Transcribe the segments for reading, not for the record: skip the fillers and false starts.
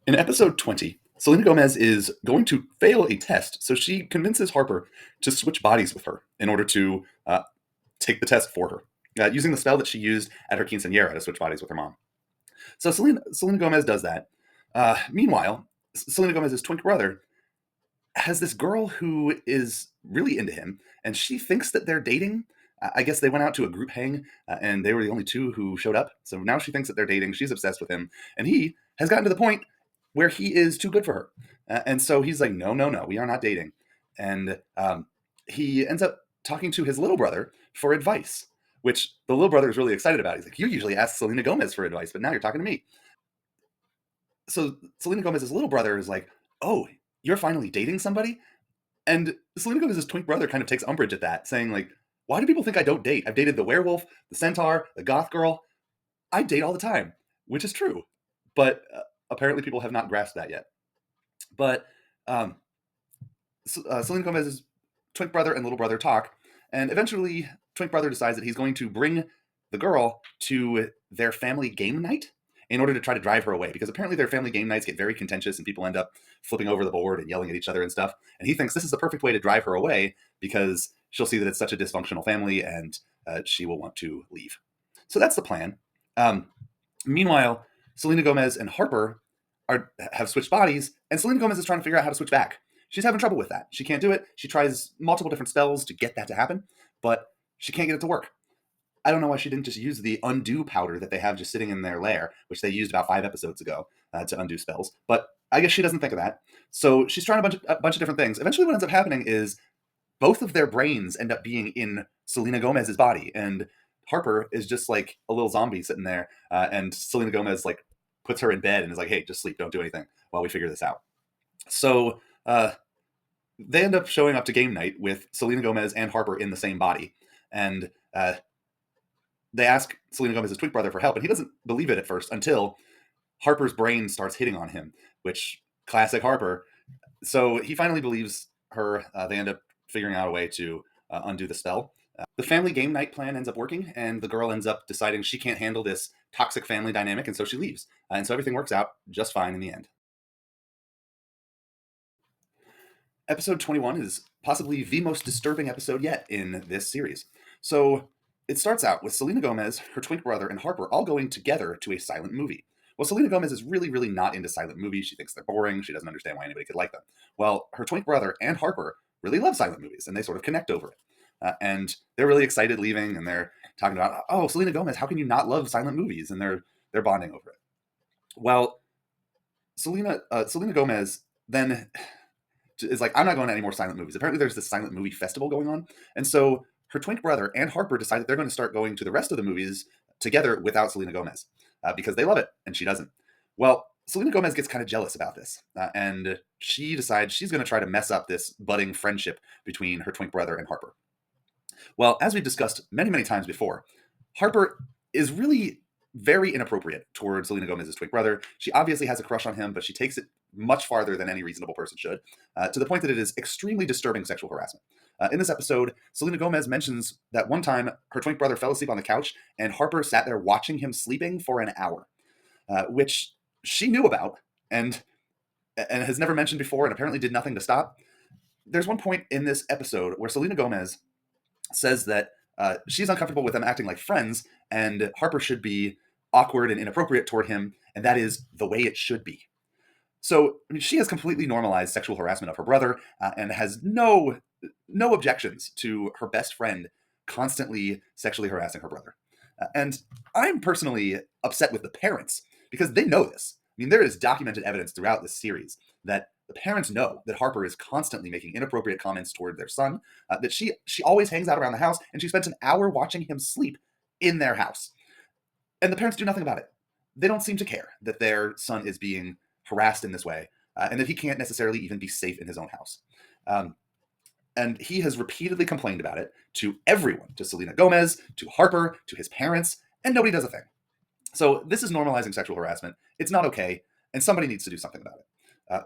In episode 20, Selena Gomez is going to fail a test, so she convinces Harper to switch bodies with her in order to take the test for her, using the spell that she used at her quinceanera to switch bodies with her mom. So Selena Gomez does that. Meanwhile, Selena Gomez's twink brother has this girl who is really into him, and she thinks that they're dating. I guess they went out to a group hang, and they were the only two who showed up. So now she thinks that they're dating. She's obsessed with him, and he has gotten to the point where he is too good for her. And so he's like, no, no, no, we are not dating. And he ends up talking to his little brother for advice, which the little brother is really excited about. He's like, you usually ask Selena Gomez for advice, but now you're talking to me. So Selena Gomez's little brother is like, oh, you're finally dating somebody? And Selena Gomez's twink brother kind of takes umbrage at that, saying like, why do people think I don't date? I've dated the werewolf, the centaur, the goth girl. I date all the time, which is true. But apparently people have not grasped that yet. But um, Selena Gomez's twink brother and little brother talk, and eventually twink brother decides that he's going to bring the girl to their family game night in order to try to drive her away, because apparently their family game nights get very contentious and people end up flipping over the board and yelling at each other and stuff. And he thinks this is the perfect way to drive her away because she'll see that it's such a dysfunctional family and she will want to leave. So that's the plan. Meanwhile, Selena Gomez and Harper have switched bodies, and Selena Gomez is trying to figure out how to switch back. She's having trouble with that. She can't do it. She tries multiple different spells to get that to happen, but she can't get it to work. I don't know why she didn't just use the undo powder that they have just sitting in their lair, which they used about 5 episodes ago to undo spells. But I guess she doesn't think of that. So she's trying a bunch of different things. Eventually what ends up happening is both of their brains end up being in Selena Gomez's body, and Harper is just like a little zombie sitting there, and Selena Gomez like puts her in bed and is like, hey, just sleep, don't do anything while we figure this out. So they end up showing up to game night with Selena Gomez and Harper in the same body. And they ask Selena Gomez's twink brother for help, and he doesn't believe it at first until Harper's brain starts hitting on him, which classic Harper. So he finally believes her. They end up figuring out a way to undo the spell. The family game night plan ends up working, and the girl ends up deciding she can't handle this toxic family dynamic, and so she leaves. And so everything works out just fine in the end. Episode 21 is possibly the most disturbing episode yet in this series. So it starts out with Selena Gomez, her twink brother, and Harper all going together to a silent movie. Well, Selena Gomez is really, really not into silent movies. She thinks they're boring. She doesn't understand why anybody could like them. Well, her twink brother and Harper really love silent movies, and they sort of connect over it. And they're really excited leaving, and they're talking about, oh, Selena Gomez, how can you not love silent movies? And they're bonding over it. Well, Selena Gomez then is like, I'm not going to any more silent movies. Apparently, there's this silent movie festival going on, and so her twink brother and Harper decide that they're going to start going to the rest of the movies together without Selena Gomez because they love it and she doesn't. Well, Selena Gomez gets kind of jealous about this, and she decides she's going to try to mess up this budding friendship between her twink brother and Harper. Well, as we've discussed many, many times before, Harper is really very inappropriate towards Selena Gomez's twink brother. She obviously has a crush on him, but she takes it much farther than any reasonable person should, to the point that it is extremely disturbing sexual harassment. In this episode, Selena Gomez mentions that one time her twink brother fell asleep on the couch, and Harper sat there watching him sleeping for an hour, which she knew about and has never mentioned before, and apparently did nothing to stop. There's one point in this episode where Selena Gomez says that she's uncomfortable with them acting like friends, and Harper should be awkward and inappropriate toward him, and that is the way it should be. So I mean, she has completely normalized sexual harassment of her brother and has no objections to her best friend constantly sexually harassing her brother. And I'm personally upset with the parents because they know this. I mean, there is documented evidence throughout this series that the parents know that Harper is constantly making inappropriate comments toward their son, that she always hangs out around the house, and she spends an hour watching him sleep in their house. And the parents do nothing about it. They don't seem to care that their son is being harassed in this way, and that he can't necessarily even be safe in his own house. And he has repeatedly complained about it to everyone, to Selena Gomez, to Harper, to his parents, and nobody does a thing. So this is normalizing sexual harassment. It's not okay, and somebody needs to do something about it.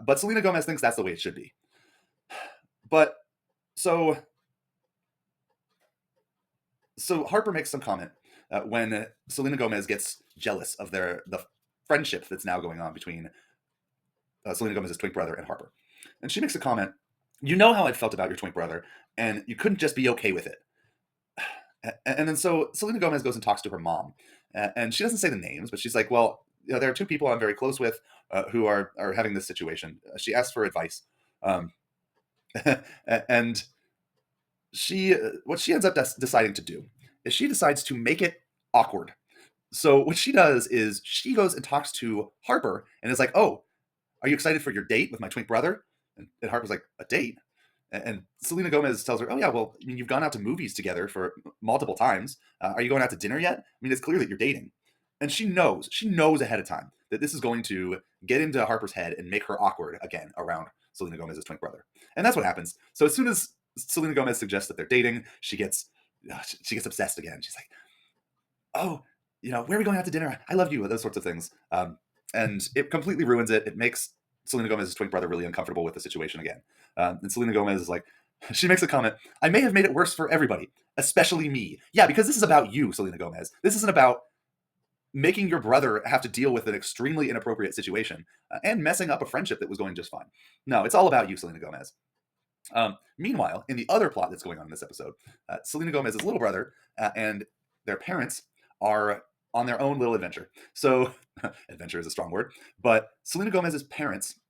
But Selena Gomez thinks that's the way it should be. But so Harper makes some comment when Selena Gomez gets jealous of the friendship that's now going on between Selena Gomez's twink brother and Harper. And she makes a comment, "You know how I felt about your twink brother, and you couldn't just be okay with it." And then so Selena Gomez goes and talks to her mom, and she doesn't say the names, but she's like, "Well, there are two people I'm very close with who are having this situation." She asks for advice, um, and she what she ends up deciding to do is she decides to make it awkward. So what she does is she goes and talks to Harper and is like, "Oh, are you excited for your date with my twink brother?" And Harper's like, "A date?" And Selena Gomez tells her, "Oh yeah, well, I mean, you've gone out to movies together for multiple times. Are you going out to dinner yet? I mean, it's clear that you're dating." And she knows ahead of time that this is going to get into Harper's head and make her awkward again around Selena Gomez's twin brother. And that's what happens. So as soon as Selena Gomez suggests that they're dating, she gets obsessed again. She's like, "Oh, where are we going out to dinner? I love you," those sorts of things. And it completely ruins it. It makes Selena Gomez's twin brother really uncomfortable with the situation again. And Selena Gomez is like, she makes a comment, "I may have made it worse for everybody, especially me." Yeah, because this is about you, Selena Gomez. This isn't about making your brother have to deal with an extremely inappropriate situation and messing up a friendship that was going just fine. No, it's all about you, Selena Gomez. Meanwhile, in the other plot that's going on in this episode, Selena Gomez's little brother and their parents are on their own little adventure. So, adventure is a strong word, but Selena Gomez's parents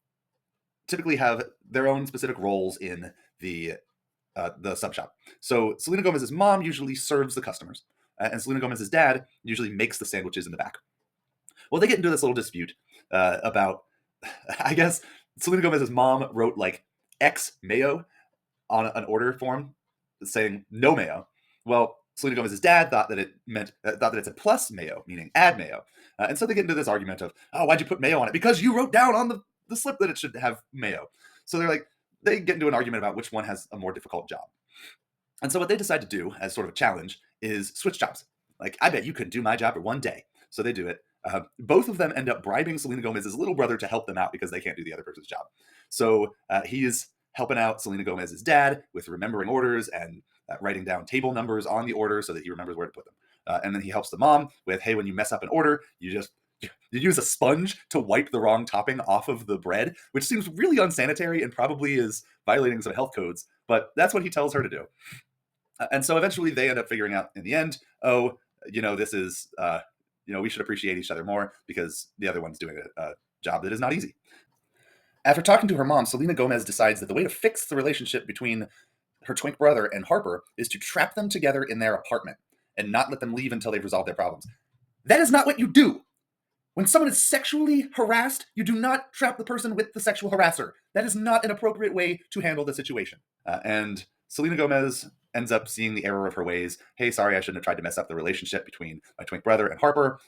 typically have their own specific roles in the sub shop. So, Selena Gomez's mom usually serves the customers, and Selena Gomez's dad usually makes the sandwiches in the back. Well, they get into this little dispute about, I guess, Selena Gomez's mom wrote like X mayo on an order form saying no mayo. Well, Selena Gomez's dad thought that it's a plus mayo, meaning add mayo. And so they get into this argument of, "Oh, why'd you put mayo on it?" "Because you wrote down on the slip that it should have mayo." So they get into an argument about which one has a more difficult job. And so what they decide to do as sort of a challenge is switch jobs. Like, "I bet you could do my job for one day." So they do it. Both of them end up bribing Selena Gomez's little brother to help them out because they can't do the other person's job. So he is helping out Selena Gomez's dad with remembering orders and writing down table numbers on the order so that he remembers where to put them. And then he helps the mom with, "Hey, when you mess up an order, you use a sponge to wipe the wrong topping off of the bread," which seems really unsanitary and probably is violating some health codes. But that's what he tells her to do. And so eventually they end up figuring out in the end, "Oh, this is, we should appreciate each other more because the other one's doing a job that is not easy." After talking to her mom, Selena Gomez decides that the way to fix the relationship between her twink brother and Harper is to trap them together in their apartment and not let them leave until they've resolved their problems. That is not what you do. When someone is sexually harassed, you do not trap the person with the sexual harasser. That is not an appropriate way to handle the situation. And Selena Gomez ends up seeing the error of her ways. "Hey, sorry, I shouldn't have tried to mess up the relationship between my twink brother and Harper.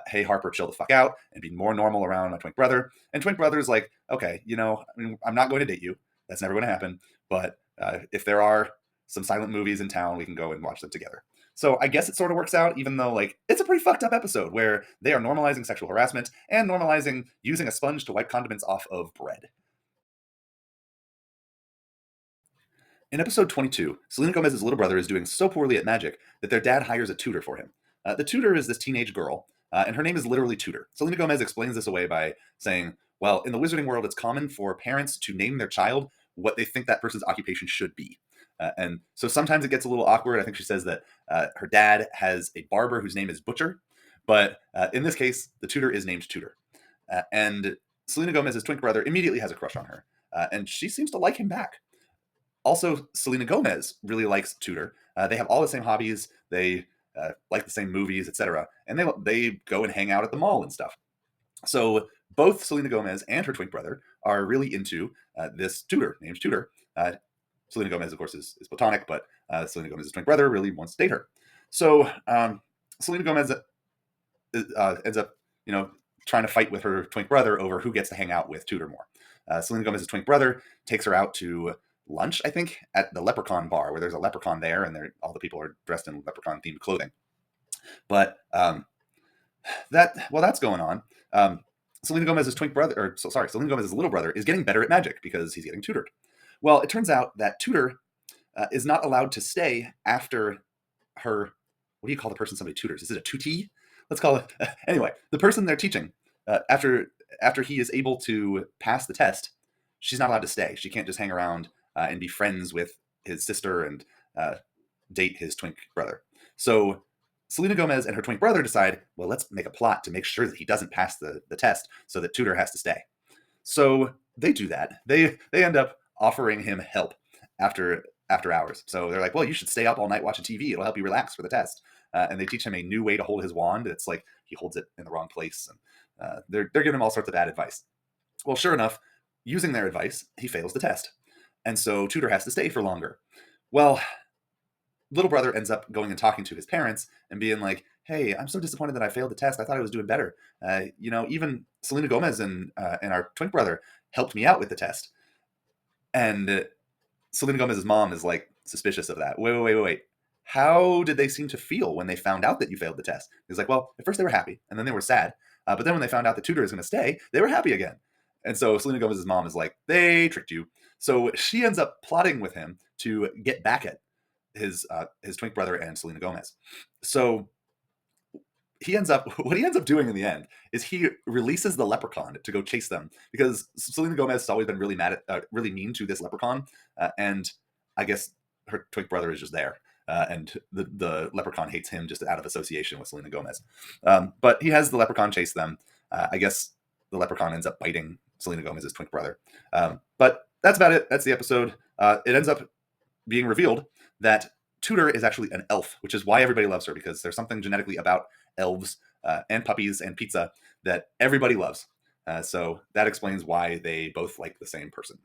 Hey, Harper, chill the fuck out and be more normal around my twink brother." And twink brother's like, "Okay, I'm not going to date you. That's never going to happen. But if there are some silent movies in town, we can go and watch them together." So I guess it sort of works out, even though it's a pretty fucked up episode where they are normalizing sexual harassment and normalizing using a sponge to wipe condiments off of bread. In episode 22, Selena Gomez's little brother is doing so poorly at magic that their dad hires a tutor for him. The tutor is this teenage girl, and her name is literally Tutor. Selena Gomez explains this away by saying, "Well, in the wizarding world, it's common for parents to name their child what they think that person's occupation should be." And so sometimes it gets a little awkward. I think she says that her dad has a barber whose name is Butcher, but in this case, the tutor is named Tutor. And Selena Gomez's twin brother immediately has a crush on her, and she seems to like him back. Also, Selena Gomez really likes Tutor. They have all the same hobbies. They like the same movies, etc. And they go and hang out at the mall and stuff. So both Selena Gomez and her twin brother are really into this tutor named Tutor. Selena Gomez, of course, is platonic, but Selena Gomez's twin brother really wants to date her. So Selena Gomez ends up, trying to fight with her twin brother over who gets to hang out with Tutor more. Selena Gomez's twin brother takes her out to lunch, I think, at the Leprechaun bar, where there's a leprechaun there, and all the people are dressed in leprechaun-themed clothing. But while that's going on, Selena Gomez's Selena Gomez's little brother is getting better at magic because he's getting tutored. Well, it turns out that Tutor is not allowed to stay after her. What do you call the person somebody tutors? Is it a tutee? Let's call it. Anyway, the person they're teaching, after after he is able to pass the test, she's not allowed to stay. She can't just hang around and be friends with his sister and uh, date his twink brother. So Selena Gomez and her twink brother decide, well, let's make a plot to make sure that he doesn't pass the test so that Tutor has to stay. So they do that. They end up offering him help after hours. So they're like, well, you should stay up all night watching TV. It'll help you relax for the test. And they teach him a new way to hold his wand. It's like he holds it in the wrong place. And they're giving him all sorts of bad advice. Well, sure enough, using their advice, he fails the test. And so Tutor has to stay for longer. Well, little brother ends up going and talking to his parents and being like, hey, I'm so disappointed that I failed the test. I thought I was doing better. Even Selena Gomez and our twink brother helped me out with the test. And Selena Gomez's mom is like suspicious of that. Wait. How did they seem to feel when they found out that you failed the test? He's like, well, at first they were happy, and then they were sad. But then when they found out the Tutor is going to stay, they were happy again. And so Selena Gomez's mom is like, they tricked you. So she ends up plotting with him to get back at his twink brother and Selena Gomez. So what he ends up doing in the end is he releases the leprechaun to go chase them, because Selena Gomez has always been really really mean to this leprechaun, and I guess her twink brother is just there, and the leprechaun hates him just out of association with Selena Gomez. But he has the leprechaun chase them. I guess the leprechaun ends up biting Selena Gomez's twink brother. But that's about it. That's the episode. It ends up being revealed that Tutor is actually an elf, which is why everybody loves her, because there's something genetically about elves and puppies and pizza that everybody loves. So that explains why they both like the same person.